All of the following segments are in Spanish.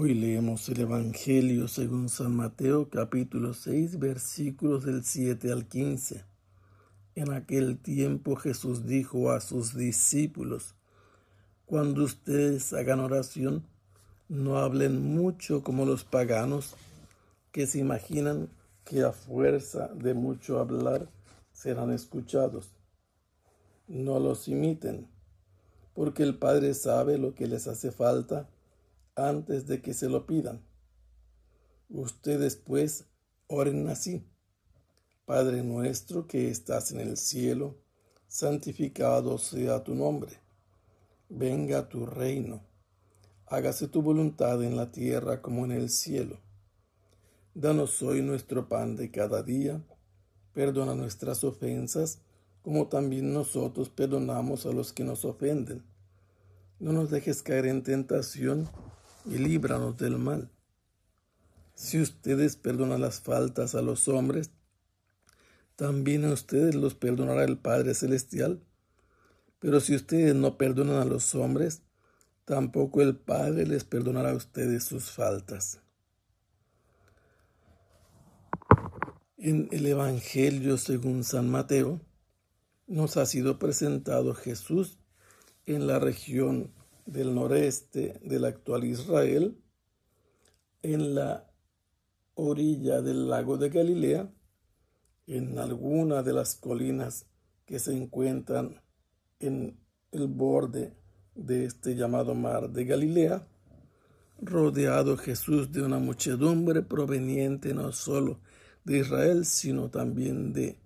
Hoy leemos el Evangelio según San Mateo, capítulo 6, versículos del 7 al 15. En aquel tiempo Jesús dijo a sus discípulos: Cuando ustedes hagan oración, no hablen mucho como los paganos, que se imaginan que a fuerza de mucho hablar serán escuchados. No los imiten, porque el Padre sabe lo que les hace falta antes de que se lo pidan. Ustedes pues oren así: Padre nuestro que estás en el cielo, santificado sea tu nombre. Venga tu reino. Hágase tu voluntad en la tierra como en el cielo. Danos hoy nuestro pan de cada día. Perdona nuestras ofensas, como también nosotros perdonamos a los que nos ofenden. No nos dejes caer en tentación y líbranos del mal. Si ustedes perdonan las faltas a los hombres, también a ustedes los perdonará el Padre Celestial. Pero si ustedes no perdonan a los hombres, tampoco el Padre les perdonará a ustedes sus faltas. En el Evangelio según San Mateo, nos ha sido presentado Jesús en la región del noreste del actual Israel, en la orilla del lago de Galilea, en alguna de las colinas que se encuentran en el borde de este llamado mar de Galilea, rodeado Jesús de una muchedumbre proveniente no solo de Israel, sino también de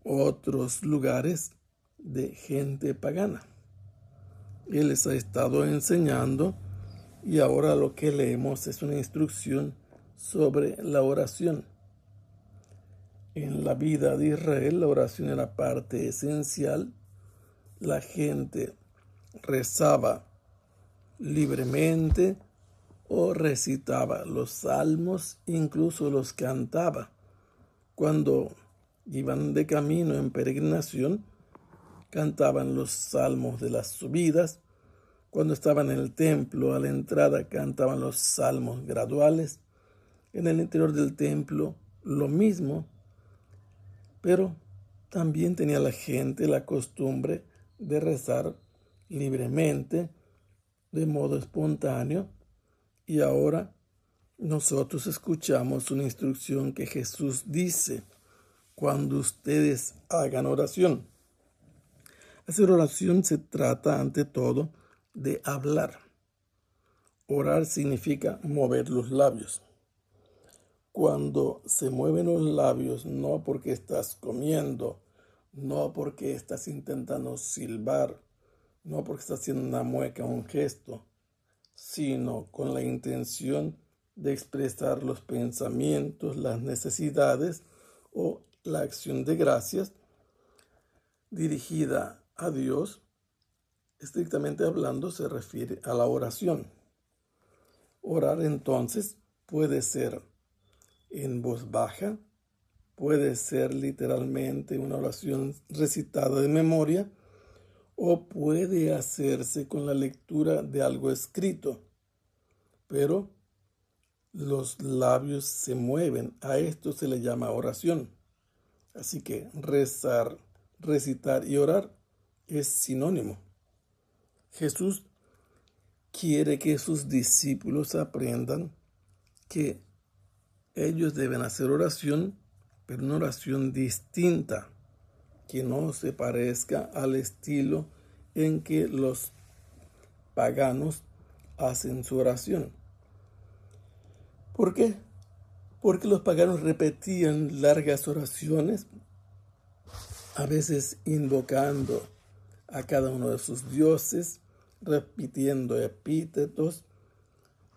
otros lugares, de gente pagana. Él les ha estado enseñando y ahora lo que leemos es una instrucción sobre la oración. En la vida de Israel la oración era parte esencial. La gente rezaba libremente o recitaba los salmos, incluso los cantaba. Cuando iban de camino en peregrinación, cantaban los salmos de las subidas. Cuando estaban en el templo, a la entrada, cantaban los salmos graduales. En el interior del templo, lo mismo. Pero también tenía la gente la costumbre de rezar libremente, de modo espontáneo. Y ahora nosotros escuchamos una instrucción que Jesús dice: cuando ustedes hagan oración. Hacer oración se trata ante todo de hablar. Orar significa mover los labios. Cuando se mueven los labios, no porque estás comiendo, no porque estás intentando silbar, no porque estás haciendo una mueca, un gesto, sino con la intención de expresar los pensamientos, las necesidades o la acción de gracias dirigida a Dios, estrictamente hablando, se refiere a la oración. Orar entonces puede ser en voz baja, puede ser literalmente una oración recitada de memoria, o puede hacerse con la lectura de algo escrito, pero los labios se mueven. A esto se le llama oración. Así que rezar, recitar y orar es sinónimo. Jesús quiere que sus discípulos aprendan que ellos deben hacer oración, pero una oración distinta, que no se parezca al estilo en que los paganos hacen su oración. ¿Por qué? Porque los paganos repetían largas oraciones, a veces invocando a cada uno de sus dioses, repitiendo epítetos,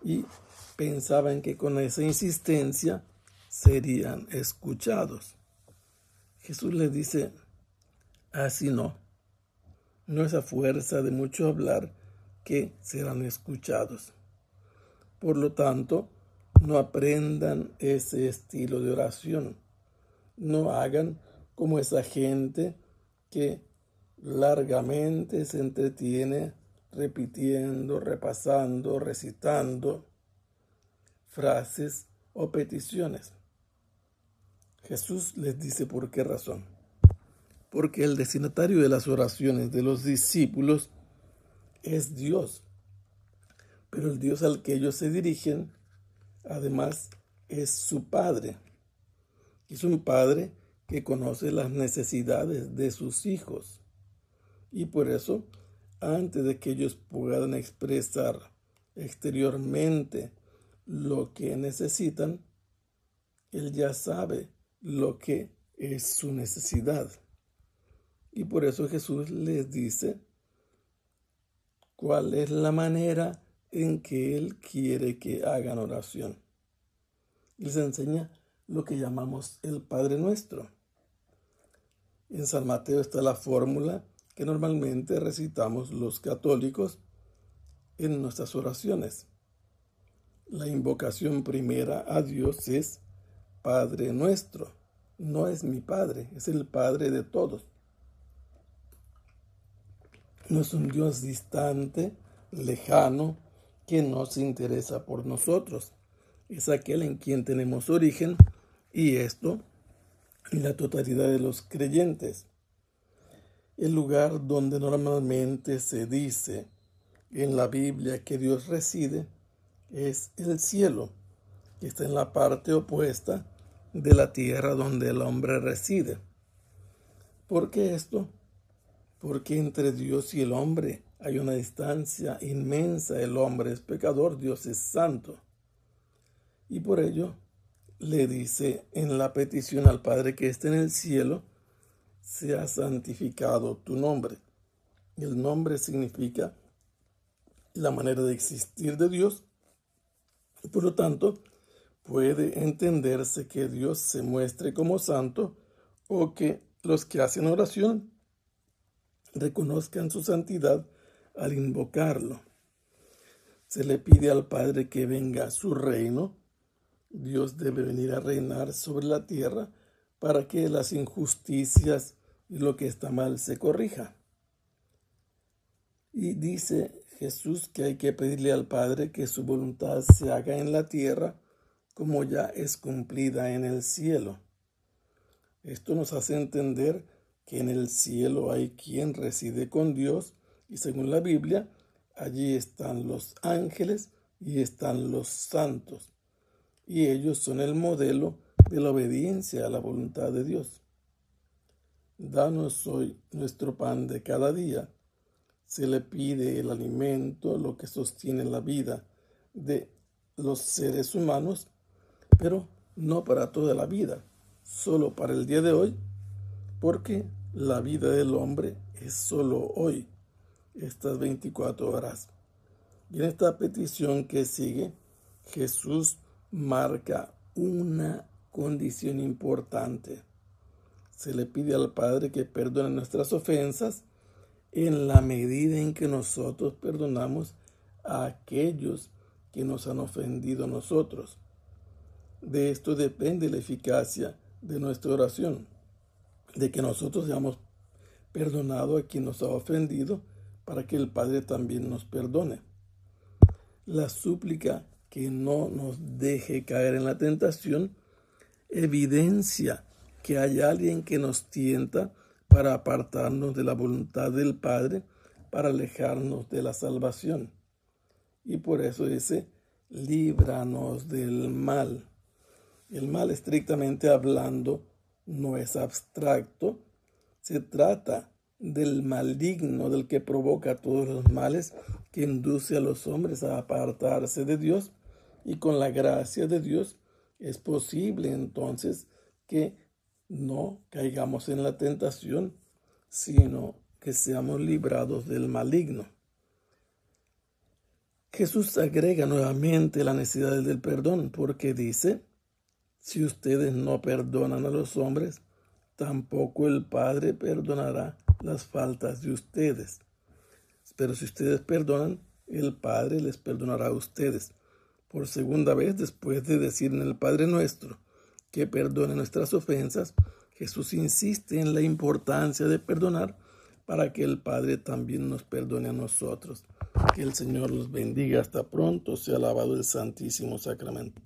y pensaban que con esa insistencia serían escuchados. Jesús les dice: así no es a fuerza de mucho hablar que serán escuchados. Por lo tanto, no aprendan ese estilo de oración. No hagan como esa gente que largamente se entretiene repitiendo, repasando, recitando frases o peticiones. Jesús les dice por qué razón. Porque el destinatario de las oraciones de los discípulos es Dios. Pero el Dios al que ellos se dirigen, además, es su Padre. Es un Padre que conoce las necesidades de sus hijos. Y por eso, antes de que ellos puedan expresar exteriormente lo que necesitan, Él ya sabe lo que es su necesidad. Y por eso Jesús les dice cuál es la manera en que Él quiere que hagan oración. Les enseña lo que llamamos el Padre Nuestro. En San Mateo está la fórmula que normalmente recitamos los católicos en nuestras oraciones. La invocación primera a Dios es Padre Nuestro. No es mi Padre, es el Padre de todos. No es un Dios distante, lejano, que no se interesa por nosotros. Es aquel en quien tenemos origen, y esto en la totalidad de los creyentes. El lugar donde normalmente se dice en la Biblia que Dios reside es el cielo, que está en la parte opuesta de la tierra donde el hombre reside. ¿Por qué esto? Porque entre Dios y el hombre hay una distancia inmensa. El hombre es pecador, Dios es santo. Y por ello le dice en la petición al Padre que esté en el cielo: sea santificado tu nombre. El nombre significa la manera de existir de Dios. Y por lo tanto, puede entenderse que Dios se muestre como santo, o que los que hacen oración reconozcan su santidad al invocarlo. Se le pide al Padre que venga a su reino. Dios debe venir a reinar sobre la tierra para que las injusticias y lo que está mal se corrija. Y dice Jesús que hay que pedirle al Padre que su voluntad se haga en la tierra como ya es cumplida en el cielo. Esto nos hace entender que en el cielo hay quien reside con Dios, y según la Biblia, allí están los ángeles y están los santos, y ellos son el modelo de la obediencia a la voluntad de Dios. Danos hoy nuestro pan de cada día. Se le pide el alimento, lo que sostiene la vida de los seres humanos, pero no para toda la vida, solo para el día de hoy, porque la vida del hombre es solo hoy, estas 24 horas. Y en esta petición que sigue, Jesús marca una condición importante. Se le pide al Padre que perdone nuestras ofensas en la medida en que nosotros perdonamos a aquellos que nos han ofendido a nosotros. De esto depende la eficacia de nuestra oración, de que nosotros hayamos perdonado a quien nos ha ofendido, para que el Padre también nos perdone. La súplica que no nos deje caer en la tentación evidencia que hay alguien que nos tienta para apartarnos de la voluntad del Padre, para alejarnos de la salvación. Y por eso dice: líbranos del mal. El mal, estrictamente hablando, no es abstracto. Se trata del maligno, del que provoca todos los males, que induce a los hombres a apartarse de Dios, y con la gracia de Dios es posible entonces que no caigamos en la tentación, sino que seamos librados del maligno. Jesús agrega nuevamente la necesidad del perdón, porque dice: si ustedes no perdonan a los hombres, tampoco el Padre perdonará las faltas de ustedes. Pero si ustedes perdonan, el Padre les perdonará a ustedes. Por segunda vez, después de decir en el Padre Nuestro que perdone nuestras ofensas, Jesús insiste en la importancia de perdonar para que el Padre también nos perdone a nosotros. Que el Señor los bendiga. Hasta pronto. Sea alabado el Santísimo Sacramento.